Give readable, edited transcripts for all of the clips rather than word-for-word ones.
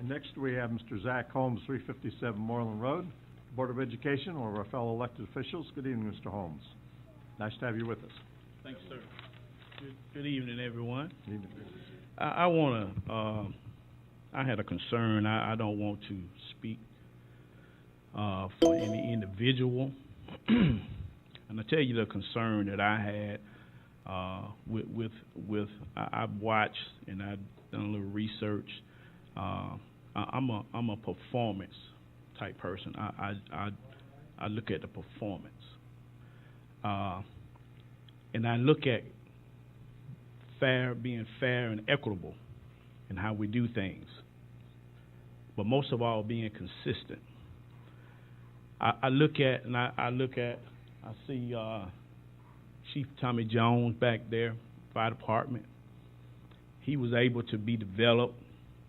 And next we have Mr. Zach Holmes, 357 Moreland Road, Board of Education, one of our fellow elected officials. Good evening, Mr. Holmes. Nice to have you with us. Thanks, sir. Good evening, everyone. Good evening. I had a concern. I don't want to speak for any individual. And I tell you the concern that I had I've watched and I've done a little research. I'm a performance type person. I look at the performance, and I look at being fair and equitable in how we do things, but most of all being consistent. I see Chief Tommy Jones back there, fire department. He was able to be developed,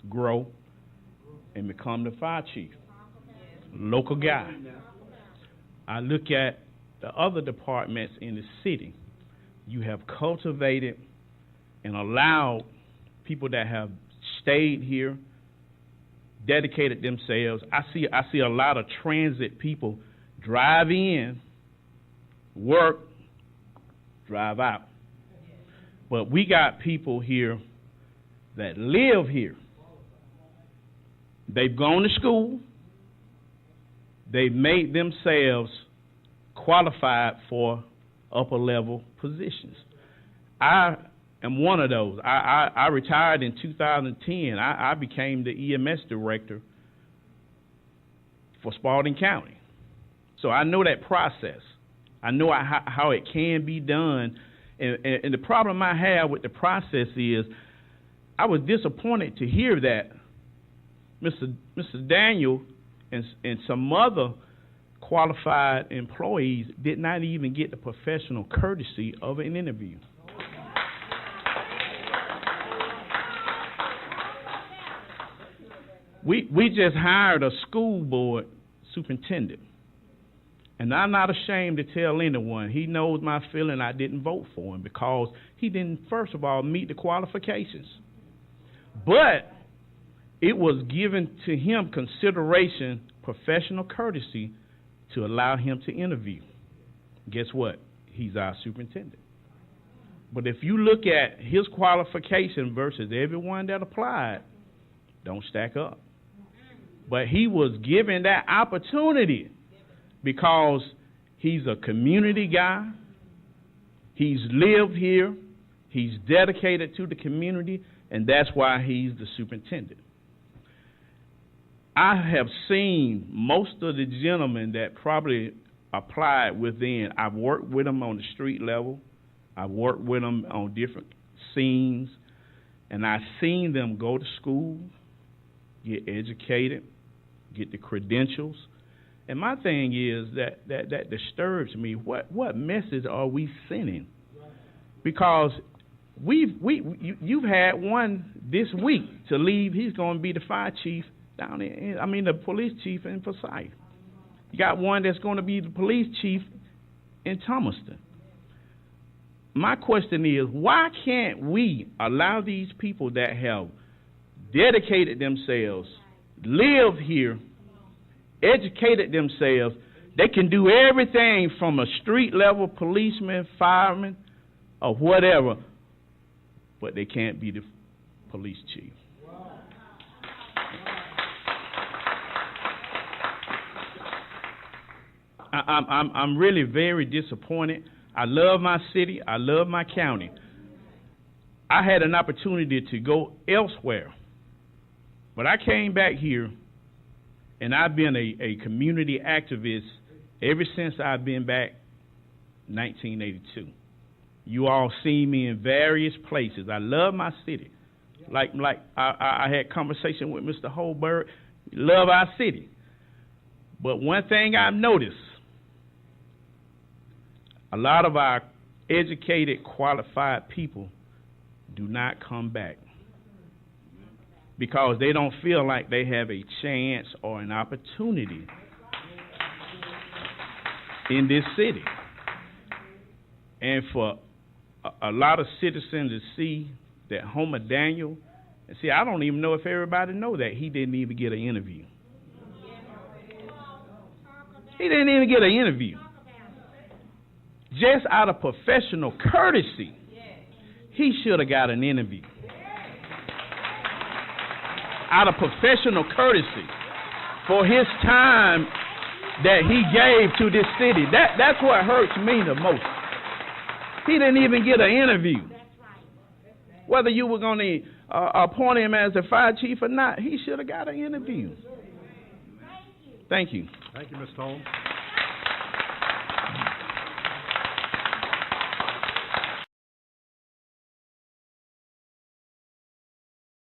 grow, and become the fire chief. Local guy. I look at the other departments in the city. You have cultivated and allowed people that have stayed here, dedicated themselves. I see a lot of transit people drive in, work, drive out. But we got people here that live here. They've gone to school. They've made themselves qualified for upper level positions. I am one of those. I retired in 2010. I became the EMS director for Spalding County. So I know that process. I know how it can be done. And the problem I have with the process is I was disappointed to hear that Mr. Daniel and some other qualified employees did not even get the professional courtesy of an interview. We just hired a school board superintendent, and I'm not ashamed to tell anyone. He knows my feeling. I didn't vote for him because he didn't, first of all, meet the qualifications. But it was given to him consideration, professional courtesy, to allow him to interview. Guess what? He's our superintendent. But if you look at his qualification versus everyone that applied, don't stack up. But he was given that opportunity because he's a community guy. He's lived here. He's dedicated to the community, and that's why he's the superintendent. I have seen most of the gentlemen that probably applied within. I've worked with them on the street level. I've worked with them on different scenes, and I've seen them go to school, get educated, get the credentials. And my thing is that disturbs me. What message are we sending? Because you've had one this week to leave. He's going to be the fire chief down there. The police chief in Forsyth. You got one that's going to be the police chief in Thomaston. My question is, why can't we allow these people that have dedicated themselves, lived here, educated themselves, they can do everything from a street level policeman, fireman, or whatever, but they can't be the police chief. I'm really very disappointed. I love my city. I love my county. I had an opportunity to go elsewhere, but I came back here, and I've been a community activist ever since I've been back 1982. You all see me in various places. I love my city. Like I had conversation with Mr. Holberg. We love our city. But one thing I've noticed, a lot of our educated, qualified people do not come back because they don't feel like they have a chance or an opportunity in this city. And for a lot of citizens to see that Homer Daniel And see, I don't even know if everybody know that he didn't even get an interview. He didn't even get an interview. Just out of professional courtesy, he should have got an interview. Out of professional courtesy for his time that he gave to this city. That's what hurts me the most. He didn't even get an interview. Whether you were going to appoint him as the fire chief or not, he should have got an interview. Thank you. Thank you, Mr. Holmes.